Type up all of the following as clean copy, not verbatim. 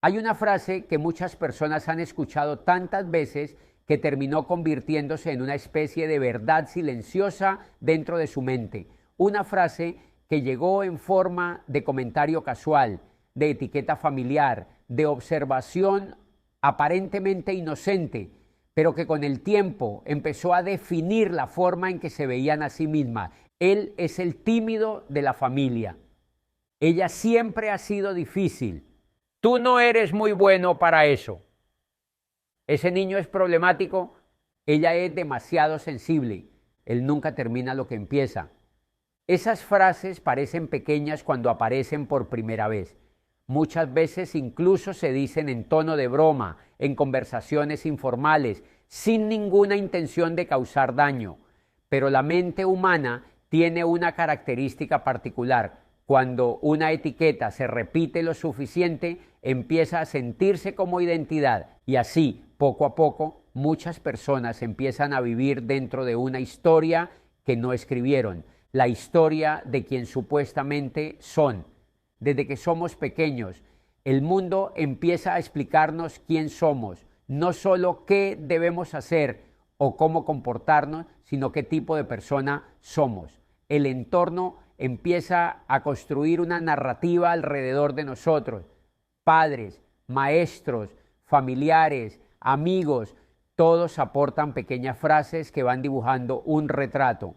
Hay una frase que muchas personas han escuchado tantas veces que terminó convirtiéndose en una especie de verdad silenciosa dentro de su mente. Una frase que llegó en forma de comentario casual, de etiqueta familiar, de observación aparentemente inocente, pero que con el tiempo empezó a definir la forma en que se veían a sí mismas. Él es el tímido de la familia. Ella siempre ha sido difícil. Tú no eres muy bueno para eso. Ese niño es problemático. Ella es demasiado sensible. Él nunca termina lo que empieza. Esas frases parecen pequeñas cuando aparecen por primera vez. Muchas veces incluso se dicen en tono de broma, en conversaciones informales, sin ninguna intención de causar daño. Pero la mente humana tiene una característica particular. Cuando una etiqueta se repite lo suficiente, empieza a sentirse como identidad y así, poco a poco, muchas personas empiezan a vivir dentro de una historia que no escribieron, la historia de quien supuestamente son. Desde que somos pequeños, el mundo empieza a explicarnos quién somos, no solo qué debemos hacer o cómo comportarnos, sino qué tipo de persona somos. El entorno empieza a construir una narrativa alrededor de nosotros. Padres, maestros, familiares, amigos, todos aportan pequeñas frases que van dibujando un retrato.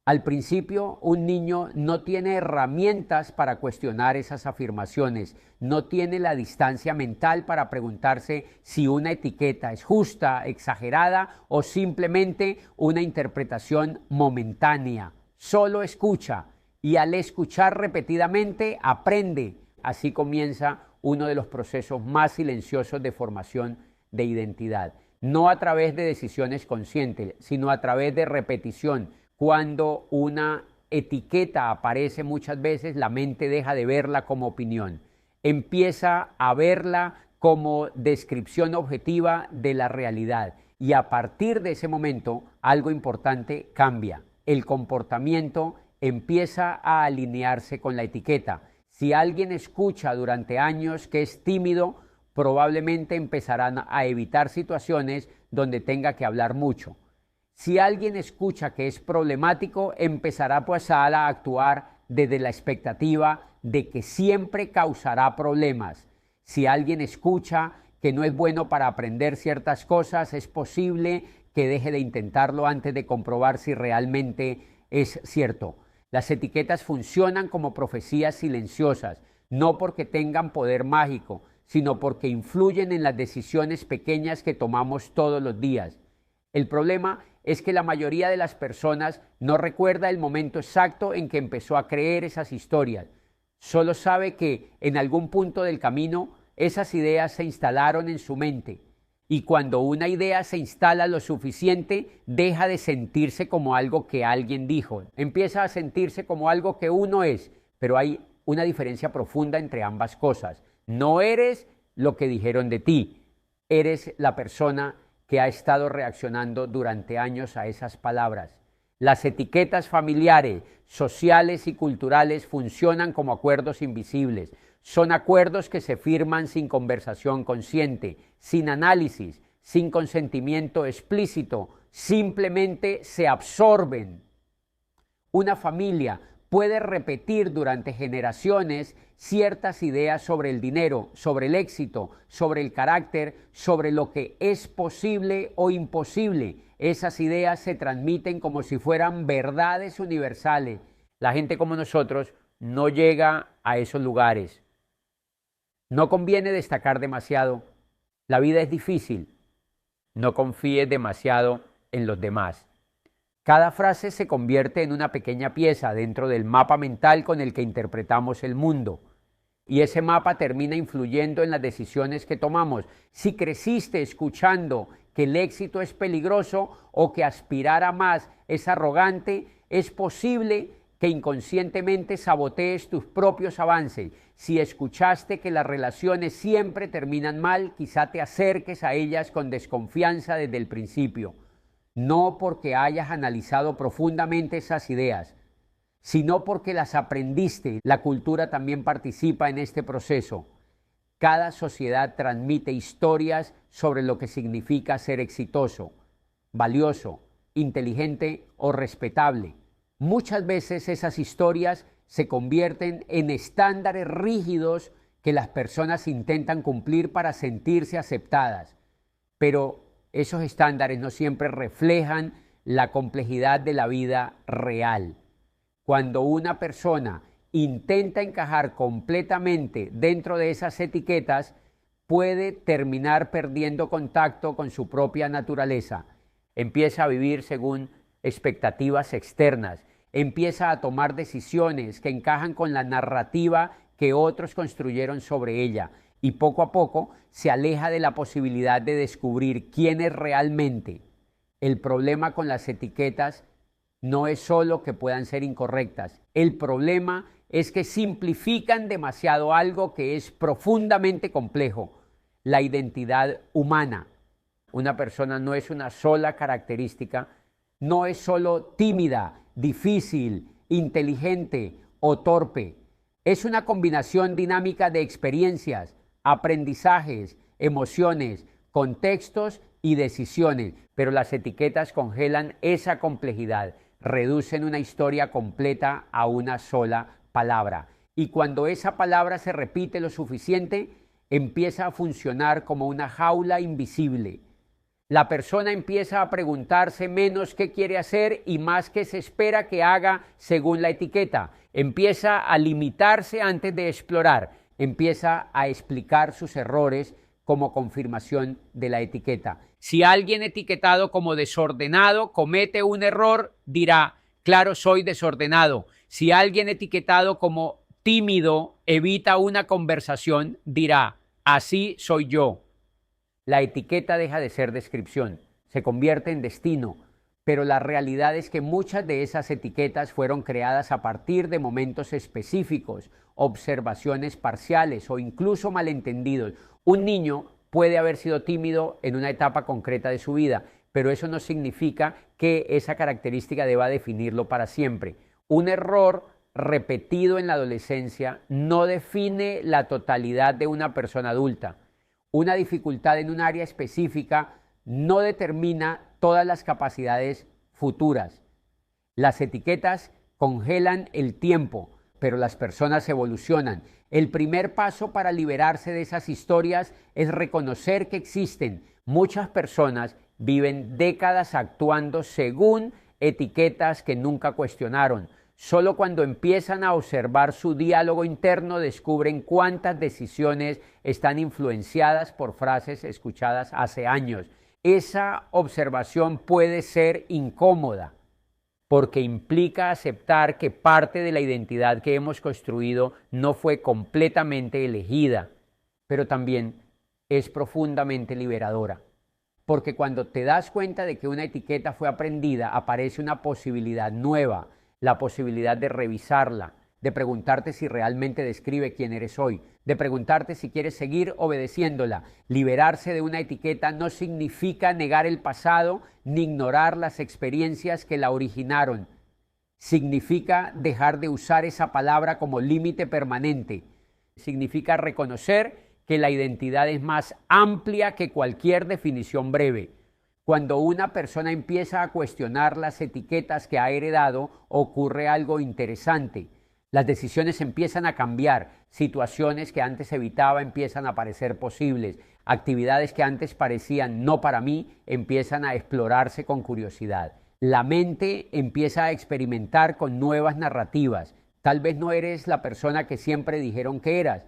Al principio, un niño no tiene herramientas para cuestionar esas afirmaciones, no tiene la distancia mental para preguntarse si una etiqueta es justa, exagerada o simplemente una interpretación momentánea. Solo escucha y al escuchar repetidamente aprende. Así comienza uno de los procesos más silenciosos de formación de identidad. No a través de decisiones conscientes, sino a través de repetición. Cuando una etiqueta aparece muchas veces, la mente deja de verla como opinión. Empieza a verla como descripción objetiva de la realidad. Y a partir de ese momento, algo importante cambia. El comportamiento empieza a alinearse con la etiqueta. Si alguien escucha durante años que es tímido, probablemente empezarán a evitar situaciones donde tenga que hablar mucho. Si alguien escucha que es problemático, empezará pues a actuar desde la expectativa de que siempre causará problemas. Si alguien escucha que no es bueno para aprender ciertas cosas, es posible que deje de intentarlo antes de comprobar si realmente es cierto. Las etiquetas funcionan como profecías silenciosas, no porque tengan poder mágico, sino porque influyen en las decisiones pequeñas que tomamos todos los días. El problema es que la mayoría de las personas no recuerda el momento exacto en que empezó a creer esas historias. Solo sabe que en algún punto del camino esas ideas se instalaron en su mente. Y cuando una idea se instala lo suficiente, deja de sentirse como algo que alguien dijo. Empieza a sentirse como algo que uno es, pero hay una diferencia profunda entre ambas cosas. No eres lo que dijeron de ti, eres la persona que ha estado reaccionando durante años a esas palabras. Las etiquetas familiares, sociales y culturales funcionan como acuerdos invisibles. Son acuerdos que se firman sin conversación consciente, sin análisis, sin consentimiento explícito, simplemente se absorben. Una familia puede repetir durante generaciones ciertas ideas sobre el dinero, sobre el éxito, sobre el carácter, sobre lo que es posible o imposible. Esas ideas se transmiten como si fueran verdades universales. La gente como nosotros no llega a esos lugares. No conviene destacar demasiado. La vida es difícil. No confíes demasiado en los demás. Cada frase se convierte en una pequeña pieza dentro del mapa mental con el que interpretamos el mundo. Y ese mapa termina influyendo en las decisiones que tomamos. Si creciste escuchando que el éxito es peligroso o que aspirar a más es arrogante, es posible que inconscientemente sabotees tus propios avances. Si escuchaste que las relaciones siempre terminan mal, quizá te acerques a ellas con desconfianza desde el principio. No porque hayas analizado profundamente esas ideas, sino porque las aprendiste. La cultura también participa en este proceso. Cada sociedad transmite historias sobre lo que significa ser exitoso, valioso, inteligente o respetable. Muchas veces esas historias se convierten en estándares rígidos que las personas intentan cumplir para sentirse aceptadas, pero esos estándares no siempre reflejan la complejidad de la vida real. Cuando una persona intenta encajar completamente dentro de esas etiquetas, puede terminar perdiendo contacto con su propia naturaleza. Empieza a vivir según expectativas externas, empieza a tomar decisiones que encajan con la narrativa que otros construyeron sobre ella y poco a poco se aleja de la posibilidad de descubrir quién es realmente. El problema con las etiquetas no es solo que puedan ser incorrectas, el problema es que simplifican demasiado algo que es profundamente complejo, la identidad humana. Una persona no es una sola característica, no es solo tímida, difícil, inteligente o torpe. Es una combinación dinámica de experiencias, aprendizajes, emociones, contextos y decisiones, pero las etiquetas congelan esa complejidad, reducen una historia completa a una sola palabra. Y cuando esa palabra se repite lo suficiente, empieza a funcionar como una jaula invisible. La persona empieza a preguntarse menos qué quiere hacer y más qué se espera que haga según la etiqueta. Empieza a limitarse antes de explorar. Empieza a explicar sus errores como confirmación de la etiqueta. Si alguien etiquetado como desordenado comete un error, dirá, claro, soy desordenado. Si alguien etiquetado como tímido evita una conversación, dirá, así soy yo. La etiqueta deja de ser descripción, se convierte en destino, pero la realidad es que muchas de esas etiquetas fueron creadas a partir de momentos específicos, observaciones parciales o incluso malentendidos. Un niño puede haber sido tímido en una etapa concreta de su vida, pero eso no significa que esa característica deba definirlo para siempre. Un error repetido en la adolescencia no define la totalidad de una persona adulta. Una dificultad en un área específica no determina todas las capacidades futuras. Las etiquetas congelan el tiempo, pero las personas evolucionan. El primer paso para liberarse de esas historias es reconocer que existen. Muchas personas viven décadas actuando según etiquetas que nunca cuestionaron. Solo cuando empiezan a observar su diálogo interno descubren cuántas decisiones están influenciadas por frases escuchadas hace años. Esa observación puede ser incómoda porque implica aceptar que parte de la identidad que hemos construido no fue completamente elegida, pero también es profundamente liberadora. Porque cuando te das cuenta de que una etiqueta fue aprendida, aparece una posibilidad nueva, la posibilidad de revisarla, de preguntarte si realmente describe quién eres hoy, de preguntarte si quieres seguir obedeciéndola. Liberarse de una etiqueta no significa negar el pasado ni ignorar las experiencias que la originaron. Significa dejar de usar esa palabra como límite permanente. Significa reconocer que la identidad es más amplia que cualquier definición breve. Cuando una persona empieza a cuestionar las etiquetas que ha heredado, ocurre algo interesante. Las decisiones empiezan a cambiar, situaciones que antes evitaba empiezan a parecer posibles, actividades que antes parecían no para mí empiezan a explorarse con curiosidad. La mente empieza a experimentar con nuevas narrativas. Tal vez no eres la persona que siempre dijeron que eras,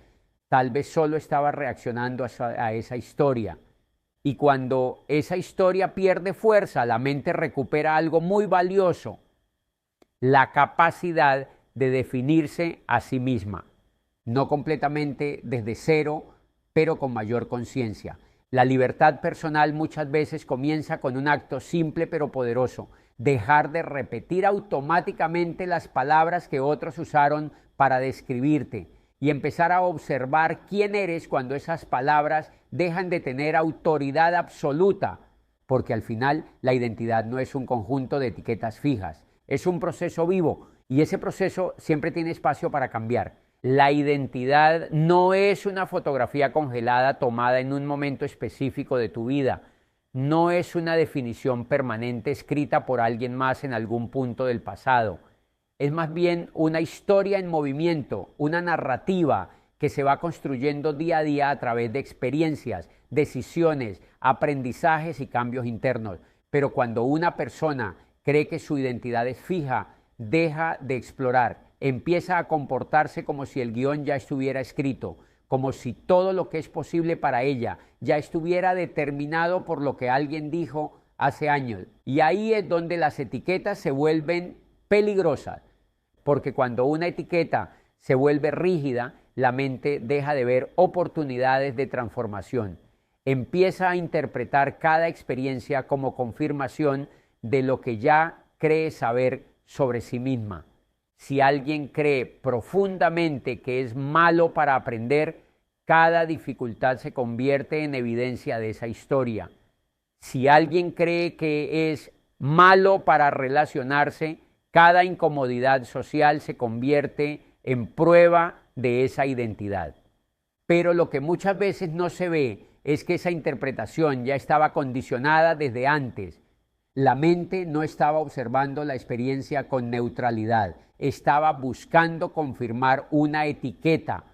tal vez solo estabas reaccionando a esa historia. Y cuando esa historia pierde fuerza, la mente recupera algo muy valioso, la capacidad de definirse a sí misma, no completamente desde cero, pero con mayor conciencia. La libertad personal muchas veces comienza con un acto simple pero poderoso, dejar de repetir automáticamente las palabras que otros usaron para describirte y empezar a observar quién eres cuando esas palabras dejan de tener autoridad absoluta, porque al final la identidad no es un conjunto de etiquetas fijas, es un proceso vivo y ese proceso siempre tiene espacio para cambiar. La identidad no es una fotografía congelada tomada en un momento específico de tu vida. No es una definición permanente escrita por alguien más en algún punto del pasado. Es más bien una historia en movimiento, una narrativa que se va construyendo día a día a través de experiencias, decisiones, aprendizajes y cambios internos. Pero cuando una persona cree que su identidad es fija, deja de explorar, empieza a comportarse como si el guión ya estuviera escrito, como si todo lo que es posible para ella ya estuviera determinado por lo que alguien dijo hace años. Y ahí es donde las etiquetas se vuelven peligrosas, porque cuando una etiqueta se vuelve rígida, la mente deja de ver oportunidades de transformación. Empieza a interpretar cada experiencia como confirmación de lo que ya cree saber sobre sí misma. Si alguien cree profundamente que es malo para aprender, cada dificultad se convierte en evidencia de esa historia. Si alguien cree que es malo para relacionarse, cada incomodidad social se convierte en prueba de esa identidad. Pero lo que muchas veces no se ve es que esa interpretación ya estaba condicionada desde antes. La mente no estaba observando la experiencia con neutralidad, estaba buscando confirmar una etiqueta.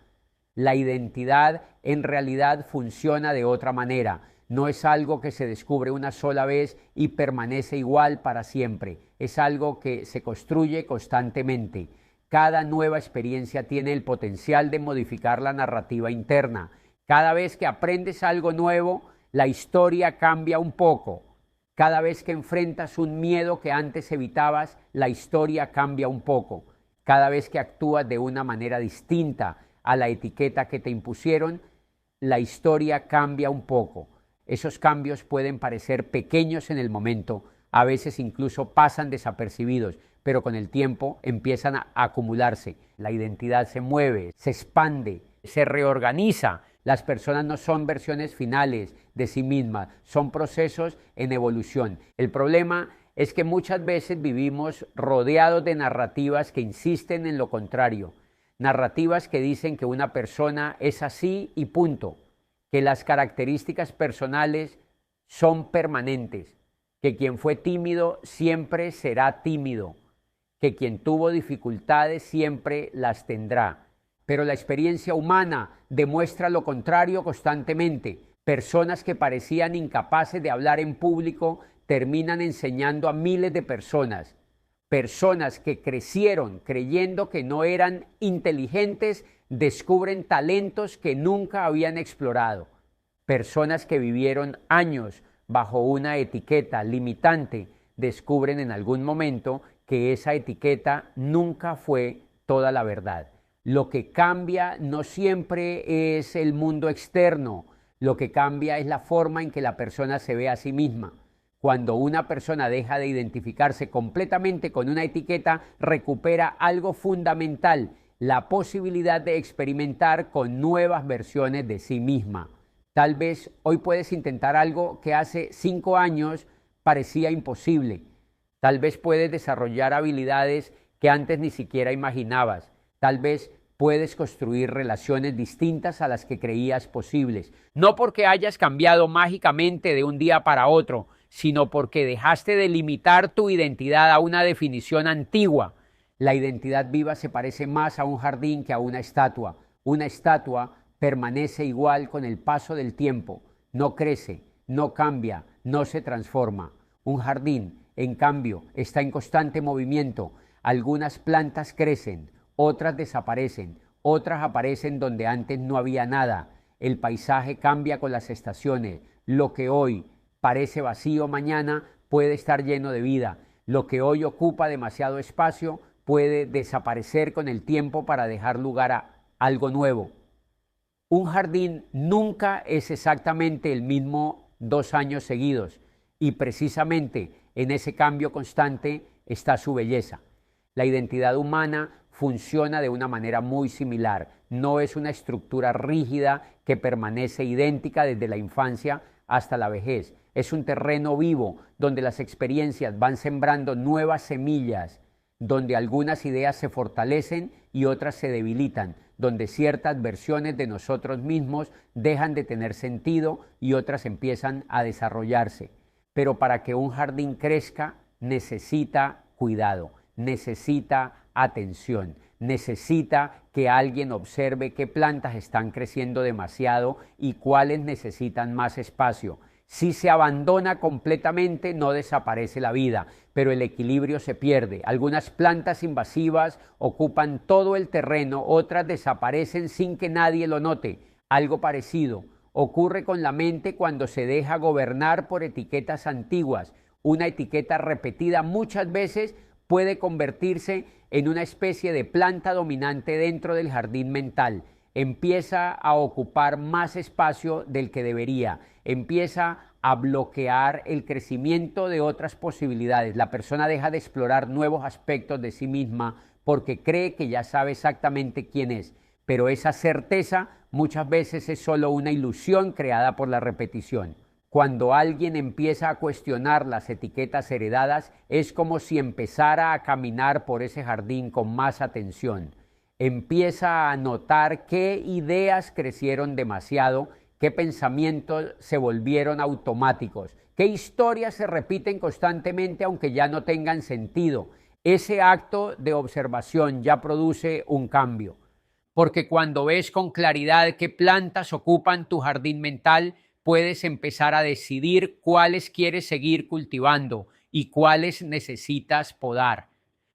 La identidad en realidad funciona de otra manera. No es algo que se descubre una sola vez y permanece igual para siempre. Es algo que se construye constantemente. Cada nueva experiencia tiene el potencial de modificar la narrativa interna. Cada vez que aprendes algo nuevo, la historia cambia un poco. Cada vez que enfrentas un miedo que antes evitabas, la historia cambia un poco. Cada vez que actúas de una manera distinta a la etiqueta que te impusieron, la historia cambia un poco. Esos cambios pueden parecer pequeños en el momento, a veces incluso pasan desapercibidos, pero con el tiempo empiezan a acumularse. La identidad se mueve, se expande, se reorganiza. Las personas no son versiones finales de sí mismas, son procesos en evolución. El problema es que muchas veces vivimos rodeados de narrativas que insisten en lo contrario. Narrativas que dicen que una persona es así y punto, que las características personales son permanentes, que quien fue tímido siempre será tímido, que quien tuvo dificultades siempre las tendrá. Pero la experiencia humana demuestra lo contrario constantemente. Personas que parecían incapaces de hablar en público terminan enseñando a miles de personas. Personas que crecieron creyendo que no eran inteligentes descubren talentos que nunca habían explorado. Personas que vivieron años bajo una etiqueta limitante descubren en algún momento que esa etiqueta nunca fue toda la verdad. Lo que cambia no siempre es el mundo externo, lo que cambia es la forma en que la persona se ve a sí misma. Cuando una persona deja de identificarse completamente con una etiqueta, recupera algo fundamental, la posibilidad de experimentar con nuevas versiones de sí misma. Tal vez hoy puedes intentar algo que hace 5 años parecía imposible. Tal vez puedes desarrollar habilidades que antes ni siquiera imaginabas. Tal vez puedes construir relaciones distintas a las que creías posibles. No porque hayas cambiado mágicamente de un día para otro, sino porque dejaste de limitar tu identidad a una definición antigua. La identidad viva se parece más a un jardín que a una estatua. Una estatua permanece igual con el paso del tiempo. No crece, no cambia, no se transforma. Un jardín, en cambio, está en constante movimiento. Algunas plantas crecen, otras desaparecen, otras aparecen donde antes no había nada. El paisaje cambia con las estaciones. Lo que hoy parece vacío mañana puede estar lleno de vida. Lo que hoy ocupa demasiado espacio puede desaparecer con el tiempo para dejar lugar a algo nuevo. Un jardín nunca es exactamente el mismo 2 años seguidos y precisamente en ese cambio constante está su belleza. La identidad humana funciona de una manera muy similar. No es una estructura rígida que permanece idéntica desde la infancia hasta la vejez. Es un terreno vivo donde las experiencias van sembrando nuevas semillas, donde algunas ideas se fortalecen y otras se debilitan, donde ciertas versiones de nosotros mismos dejan de tener sentido y otras empiezan a desarrollarse. Pero para que un jardín crezca necesita cuidado, necesita atención, necesita que alguien observe qué plantas están creciendo demasiado y cuáles necesitan más espacio. Si se abandona completamente, no desaparece la vida, pero el equilibrio se pierde. Algunas plantas invasivas ocupan todo el terreno, otras desaparecen sin que nadie lo note. Algo parecido ocurre con la mente cuando se deja gobernar por etiquetas antiguas. Una etiqueta repetida muchas veces puede convertirse en una especie de planta dominante dentro del jardín mental. Empieza a ocupar más espacio del que debería, empieza a bloquear el crecimiento de otras posibilidades. La persona deja de explorar nuevos aspectos de sí misma porque cree que ya sabe exactamente quién es, pero esa certeza muchas veces es solo una ilusión creada por la repetición. Cuando alguien empieza a cuestionar las etiquetas heredadas, es como si empezara a caminar por ese jardín con más atención. Empieza a notar qué ideas crecieron demasiado, qué pensamientos se volvieron automáticos, qué historias se repiten constantemente aunque ya no tengan sentido. Ese acto de observación ya produce un cambio, porque cuando ves con claridad qué plantas ocupan tu jardín mental, puedes empezar a decidir cuáles quieres seguir cultivando y cuáles necesitas podar.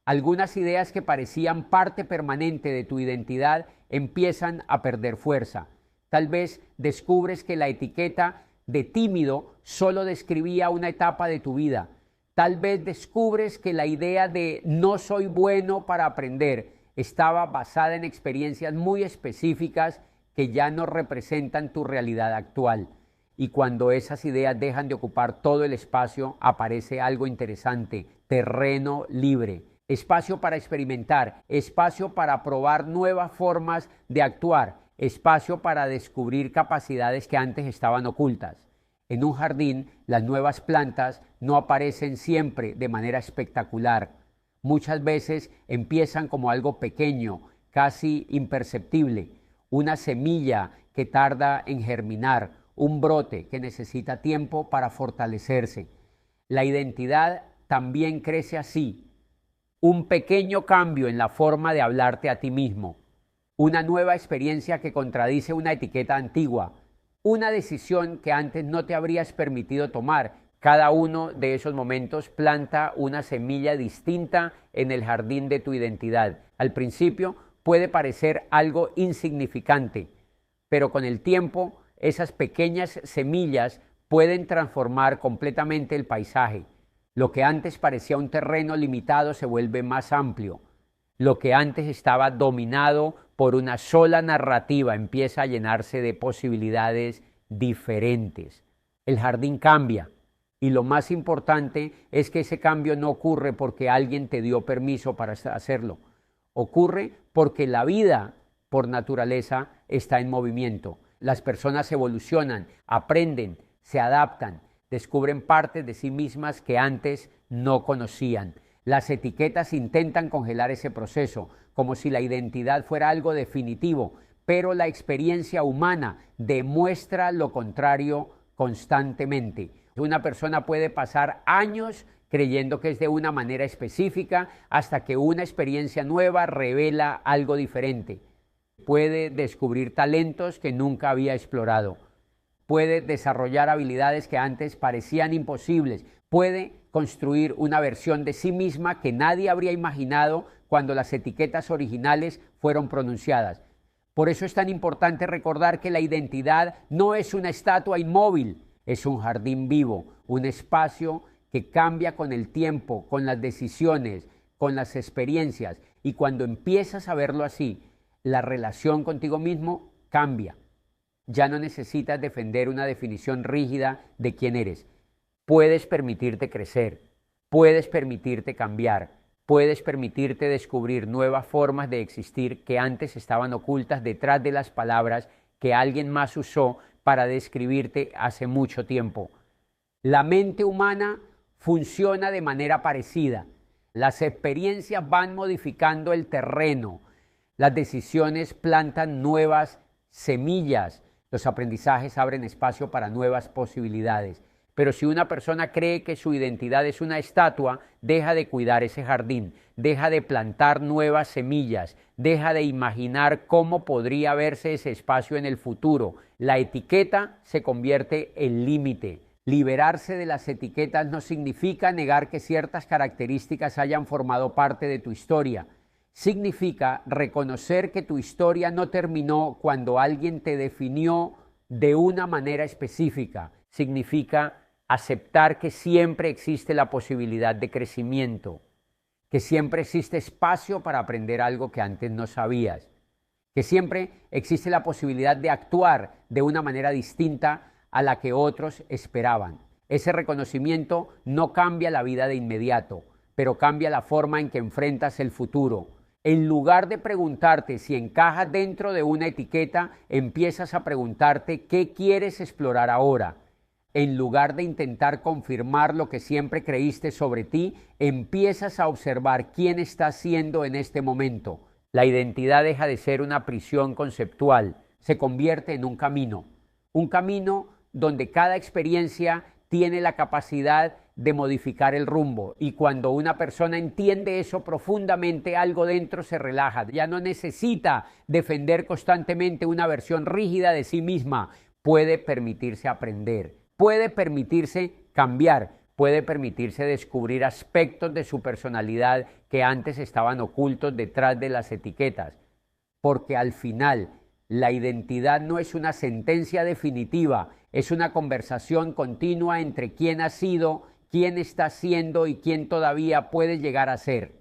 Algunas ideas que parecían parte permanente de tu identidad empiezan a perder fuerza. Tal vez descubres que la etiqueta de tímido solo describía una etapa de tu vida. Tal vez descubres que la idea de no soy bueno para aprender estaba basada en experiencias muy específicas que ya no representan tu realidad actual. Y cuando esas ideas dejan de ocupar todo el espacio, aparece algo interesante: terreno libre. Espacio para experimentar, espacio para probar nuevas formas de actuar, espacio para descubrir capacidades que antes estaban ocultas. En un jardín, las nuevas plantas no aparecen siempre de manera espectacular. Muchas veces empiezan como algo pequeño, casi imperceptible, una semilla que tarda en germinar, un brote que necesita tiempo para fortalecerse. La identidad también crece así. Un pequeño cambio en la forma de hablarte a ti mismo, una nueva experiencia que contradice una etiqueta antigua, una decisión que antes no te habrías permitido tomar. Cada uno de esos momentos planta una semilla distinta en el jardín de tu identidad. Al principio puede parecer algo insignificante, pero con el tiempo esas pequeñas semillas pueden transformar completamente el paisaje. Lo que antes parecía un terreno limitado se vuelve más amplio. Lo que antes estaba dominado por una sola narrativa empieza a llenarse de posibilidades diferentes. El jardín cambia, y lo más importante es que ese cambio no ocurre porque alguien te dio permiso para hacerlo. Ocurre porque la vida, por naturaleza, está en movimiento. Las personas evolucionan, aprenden, se adaptan, descubren partes de sí mismas que antes no conocían. Las etiquetas intentan congelar ese proceso, como si la identidad fuera algo definitivo, pero la experiencia humana demuestra lo contrario constantemente. Una persona puede pasar años creyendo que es de una manera específica hasta que una experiencia nueva revela algo diferente. Puede descubrir talentos que nunca había explorado. Puede desarrollar habilidades que antes parecían imposibles. Puede construir una versión de sí misma que nadie habría imaginado cuando las etiquetas originales fueron pronunciadas. Por eso es tan importante recordar que la identidad no es una estatua inmóvil, es un jardín vivo, un espacio que cambia con el tiempo, con las decisiones, con las experiencias. Y cuando empiezas a verlo así, la relación contigo mismo cambia. Ya no necesitas defender una definición rígida de quién eres. Puedes permitirte crecer, puedes permitirte cambiar, puedes permitirte descubrir nuevas formas de existir que antes estaban ocultas detrás de las palabras que alguien más usó para describirte hace mucho tiempo. La mente humana funciona de manera parecida. Las experiencias van modificando el terreno. Las decisiones plantan nuevas semillas. Los aprendizajes abren espacio para nuevas posibilidades. Pero si una persona cree que su identidad es una estatua, deja de cuidar ese jardín, deja de plantar nuevas semillas, deja de imaginar cómo podría verse ese espacio en el futuro. La etiqueta se convierte en límite. Liberarse de las etiquetas no significa negar que ciertas características hayan formado parte de tu historia. Significa reconocer que tu historia no terminó cuando alguien te definió de una manera específica. Significa aceptar que siempre existe la posibilidad de crecimiento, que siempre existe espacio para aprender algo que antes no sabías, que siempre existe la posibilidad de actuar de una manera distinta a la que otros esperaban. Ese reconocimiento no cambia la vida de inmediato, pero cambia la forma en que enfrentas el futuro. En lugar de preguntarte si encajas dentro de una etiqueta, empiezas a preguntarte qué quieres explorar ahora. En lugar de intentar confirmar lo que siempre creíste sobre ti, empiezas a observar quién estás siendo en este momento. La identidad deja de ser una prisión conceptual, se convierte en un camino donde cada experiencia tiene la capacidad de modificar el rumbo, y cuando una persona entiende eso profundamente, algo dentro se relaja, ya no necesita defender constantemente una versión rígida de sí misma, puede permitirse aprender, puede permitirse cambiar, puede permitirse descubrir aspectos de su personalidad que antes estaban ocultos detrás de las etiquetas, porque al final la identidad no es una sentencia definitiva, es una conversación continua entre quién has sido, quién está siendo y quién todavía puede llegar a ser.